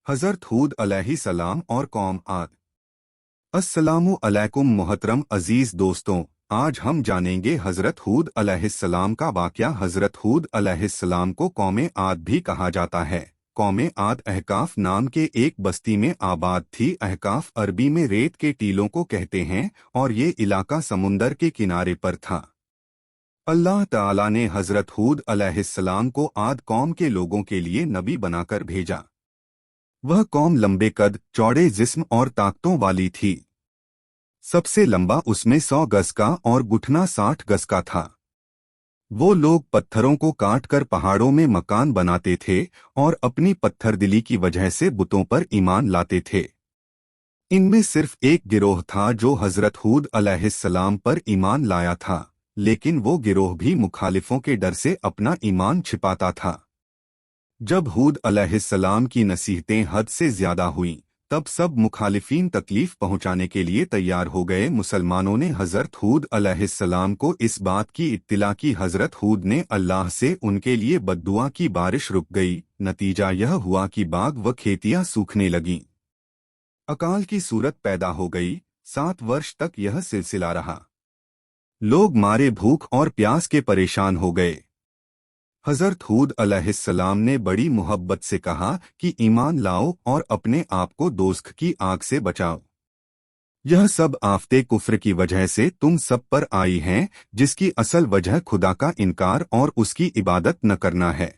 हज़रत हूद अलैहिस्सलाम और कौम आद। अस्सलामु अलैकुम मोहतरम अजीज दोस्तों, आज हम जानेंगे हज़रत हूद अलैहिस्सलाम का वाक़या। हज़रत हूद अलैहिस्सलाम को कौम आद भी कहा जाता है। कौम आद अहकाफ नाम के एक बस्ती में आबाद थी। अहकाफ अरबी में रेत के टीलों को कहते हैं और ये इलाका समुंदर के किनारे पर था। अल्लाह ताला ने हज़रत हूद अलैहिस्सलाम को आद कौम के लोगों के लिए नबी बनाकर भेजा। वह कौम लंबे कद, चौड़े जिस्म और ताकतों वाली थी। सबसे लंबा उसमें 100 गज का और घुटना 60 गज का था। वो लोग पत्थरों को काटकर पहाड़ों में मकान बनाते थे और अपनी पत्थरदिली की वजह से बुतों पर ईमान लाते थे। इनमें सिर्फ एक गिरोह था जो हज़रत हूद अलैहिस्सलाम पर ईमान लाया था, लेकिन वो गिरोह भी मुखालिफों के डर से अपना ईमान छिपाता था। जब हूद अलैहिस्सलाम की नसीहतें हद से ज्यादा हुईं, तब सब मुखालिफीन तकलीफ पहुंचाने के लिए तैयार हो गए। मुसलमानों ने हज़रत हूद अलैहिस्सलाम को इस बात की इत्तिला की। हज़रत हूद ने अल्लाह से उनके लिए बद्दुआ की बारिश रुक गई। नतीजा यह हुआ कि बाग व खेतियां सूखने लगीं। अकाल की सूरत पैदा हो गई। 7 वर्ष तक यह सिलसिला रहा। लोग मारे भूख और प्यास के परेशान हो गए। हज़रत हूद अलैहिस्सलाम ने बड़ी मोहब्बत से कहा कि ईमान लाओ और अपने आप को दोज़ख की आग से बचाओ। यह सब आफ़ते कुफ्र की वजह से तुम सब पर आई हैं, जिसकी असल वजह खुदा का इनकार और उसकी इबादत न करना है।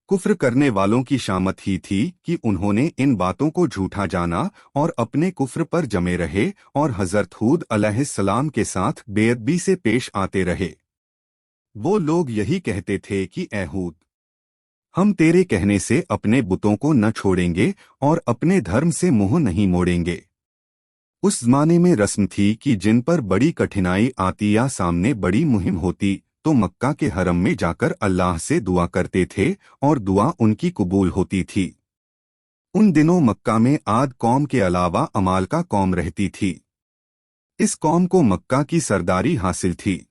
कुफ्र करने वालों की शामत ही थी कि उन्होंने इन बातों को झूठा जाना और अपने कुफ्र पर जमे रहे और हज़रत हूद अलैहिस्सलाम के साथ बेअदबी से पेश आते रहे। वो लोग यही कहते थे कि ऐ हूद, हम तेरे कहने से अपने बुतों को न छोड़ेंगे और अपने धर्म से मुंह नहीं मोड़ेंगे। उस ज़माने में रस्म थी कि जिन पर बड़ी कठिनाई आती या सामने बड़ी मुहिम होती तो मक्का के हरम में जाकर अल्लाह से दुआ करते थे और दुआ उनकी कबूल होती थी। उन दिनों मक्का में आद कौम के अलावा अमालका कौम रहती थी। इस कौम को मक्का की सरदारी हासिल थी।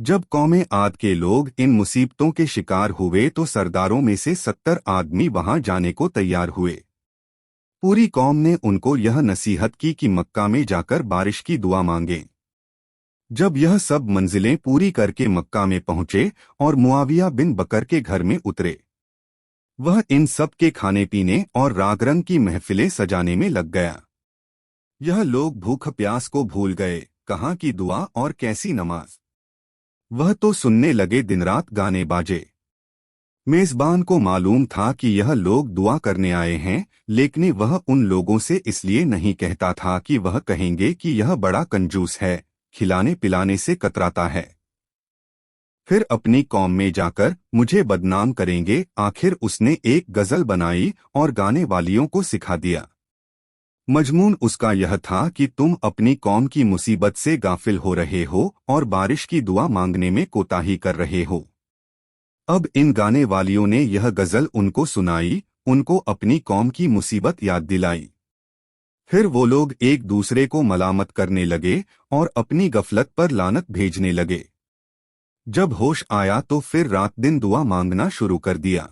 जब कौमे आद के लोग इन मुसीबतों के शिकार हुए तो सरदारों में से 70 आदमी वहां जाने को तैयार हुए। पूरी कौम ने उनको यह नसीहत की कि मक्का में जाकर बारिश की दुआ मांगें। जब यह सब मंजिलें पूरी करके मक्का में पहुंचे और मुआविया बिन बकर के घर में उतरे, वह इन सब के खाने पीने और रागरंग की महफिलें सजाने में लग गया। यह लोग भूख प्यास को भूल गए। कहाँ की दुआ और कैसी नमाज। वह तो सुनने लगे दिन रात गाने बाजे। मेज़बान को मालूम था कि यह लोग दुआ करने आए हैं, लेकिन वह उन लोगों से इसलिए नहीं कहता था कि वह कहेंगे कि यह बड़ा कंजूस है, खिलाने पिलाने से कतराता है। फिर अपनी कौम में जाकर मुझे बदनाम करेंगे। आखिर उसने एक गज़ल बनाई और गाने वालियों को सिखा दिया। मजमून उसका यह था कि तुम अपनी कौम की मुसीबत से गाफिल हो रहे हो और बारिश की दुआ मांगने में कोताही कर रहे हो। अब इन गाने वालियों ने यह गज़ल उनको सुनाई, उनको अपनी कौम की मुसीबत याद दिलाई। फिर वो लोग एक दूसरे को मलामत करने लगे और अपनी गफलत पर लानत भेजने लगे। जब होश आया तो फिर रात दिन दुआ मांगना शुरू कर दिया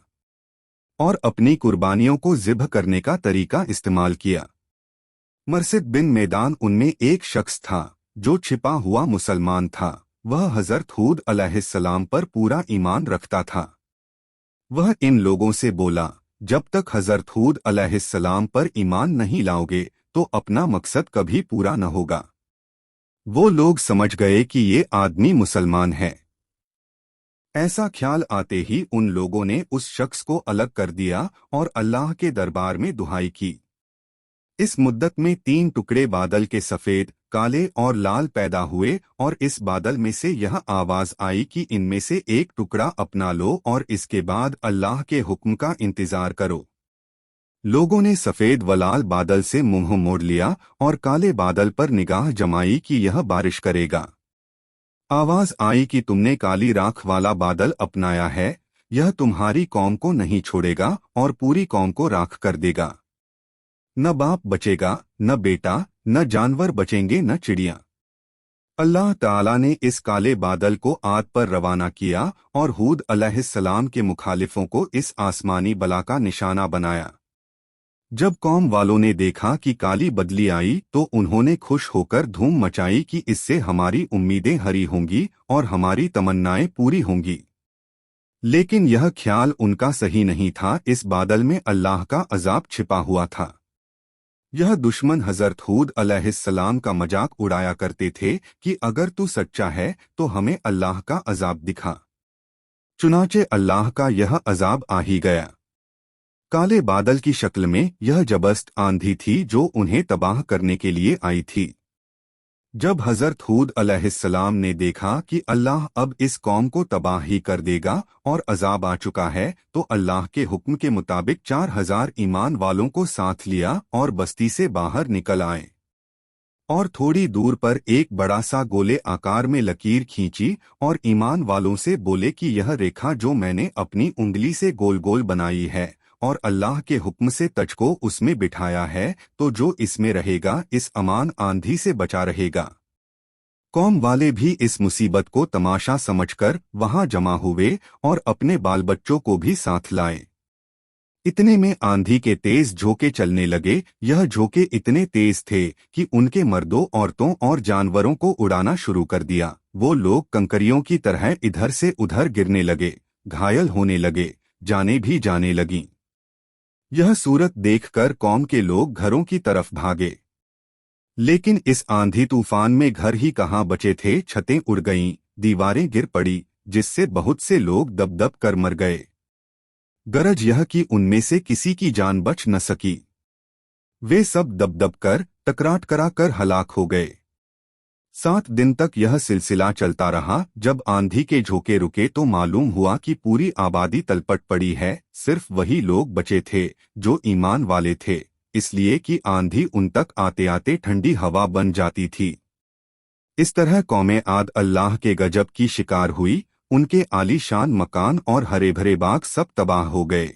और अपनी कुर्बानियों को ज़िब्ह करने का तरीका इस्तेमाल किया। मरसिद बिन मैदान उनमें एक शख्स था जो छिपा हुआ मुसलमान था। वह हज़रत हूद अलैहिस्सलाम पर पूरा ईमान रखता था। वह इन लोगों से बोला, जब तक हज़रत हूद अलैहिस्सलाम पर ईमान नहीं लाओगे तो अपना मकसद कभी पूरा न होगा। वो लोग समझ गए कि ये आदमी मुसलमान है। ऐसा ख्याल आते ही उन लोगों ने उस शख्स को अलग कर दिया और अल्लाह के दरबार में दुहाई की। इस मुद्दत में 3 टुकड़े बादल के सफ़ेद, काले और लाल पैदा हुए और इस बादल में से यह आवाज़ आई कि इनमें से एक टुकड़ा अपना लो और इसके बाद अल्लाह के हुक्म का इंतज़ार करो। लोगों ने सफ़ेद व लाल बादल से मुंह मोड़ लिया और काले बादल पर निगाह जमाई कि यह बारिश करेगा। आवाज़ आई कि तुमने काली राख वाला बादल अपनाया है, यह तुम्हारी कौम को नहीं छोड़ेगा और पूरी कौम को राख कर देगा। न बाप बचेगा, न बेटा, न जानवर बचेंगे, न चिड़ियां। अल्लाह ताला ने इस काले बादल को आद पर रवाना किया और हूद अलैहिस्सलाम के मुखालिफों को इस आसमानी बला का निशाना बनाया। जब कौम वालों ने देखा कि काली बदली आई तो उन्होंने खुश होकर धूम मचाई कि इससे हमारी उम्मीदें हरी होंगी और हमारी तमन्नाएं पूरी होंगी। लेकिन यह ख्याल उनका सही नहीं था। इस बादल में अल्लाह का अजाब छिपा हुआ था। यह दुश्मन हजरत हूद अलैहिस्सलाम का मजाक उड़ाया करते थे कि अगर तू सच्चा है तो हमें अल्लाह का अजाब दिखा। चुनाचे अल्लाह का यह अजाब आ ही गया। काले बादल की शक्ल में यह जबरदस्त आंधी थी जो उन्हें तबाह करने के लिए आई थी। जब हजरत हूद अलैहिस्सलाम ने देखा कि अल्लाह अब इस कौम को तबाह ही कर देगा और अजाब आ चुका है, तो अल्लाह के हुक्म के मुताबिक 4000 ईमान वालों को साथ लिया और बस्ती से बाहर निकल आए और थोड़ी दूर पर एक बड़ा सा गोले आकार में लकीर खींची और ईमान वालों से बोले कि यह रेखा जो मैंने अपनी उंगली से गोल गोल बनाई है और अल्लाह के हुक्म से तज को उसमें बिठाया है, तो जो इसमें रहेगा इस अमान आंधी से बचा रहेगा। कौम वाले भी इस मुसीबत को तमाशा समझकर वहां जमा हुए और अपने बाल बच्चों को भी साथ लाए। इतने में आंधी के तेज झोंके चलने लगे। यह झोंके इतने तेज थे कि उनके मर्दों, औरतों और जानवरों को उड़ाना शुरू कर दिया। वो लोग कंकरियों की तरह इधर से उधर गिरने लगे, घायल होने लगे, जाने भी जाने लगीं। यह सूरत देखकर कौम के लोग घरों की तरफ भागे, लेकिन इस आंधी तूफान में घर ही कहाँ बचे थे। छतें उड़ गईं, दीवारें गिर पड़ी, जिससे बहुत से लोग दब दब कर मर गए। गरज यह कि उनमें से किसी की जान बच न सकी। वे सब दब दब कर टकराट करा कर हलाक हो गए। 7 दिन तक यह सिलसिला चलता रहा। जब आंधी के झोंके रुके तो मालूम हुआ कि पूरी आबादी तलपट पड़ी है। सिर्फ वही लोग बचे थे जो ईमान वाले थे, इसलिए कि आंधी उन तक आते आते ठंडी हवा बन जाती थी। इस तरह कौमे आद अल्लाह के गजब की शिकार हुई। उनके आलीशान मकान और हरे भरे बाग सब तबाह हो गए।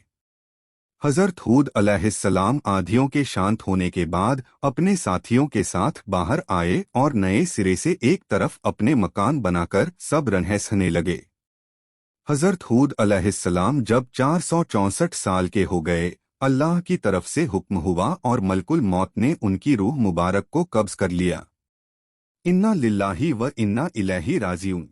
हजरत हूद अलैहिस्सलाम आंधियों के शांत होने के बाद अपने साथियों के साथ बाहर आए और नए सिरे से एक तरफ अपने मकान बनाकर सब रहने लगे। हजरत हूद अलैहिस्सलाम जब 464 साल के हो गए, अल्लाह की तरफ से हुक्म हुआ और मलकुल मौत ने उनकी रूह मुबारक को कब्ज कर लिया। इन्ना लिल्लाही व इन्ना इलैही राजिऊन।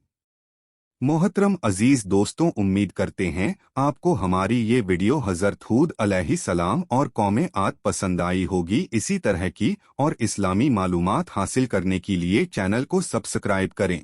मोहतरम अजीज दोस्तों, उम्मीद करते हैं आपको हमारी ये वीडियो हजरत हूद अलैहिस्सलाम और कौमे आद पसंद आई होगी। इसी तरह की और इस्लामी मालूमात हासिल करने के लिए चैनल को सब्सक्राइब करें।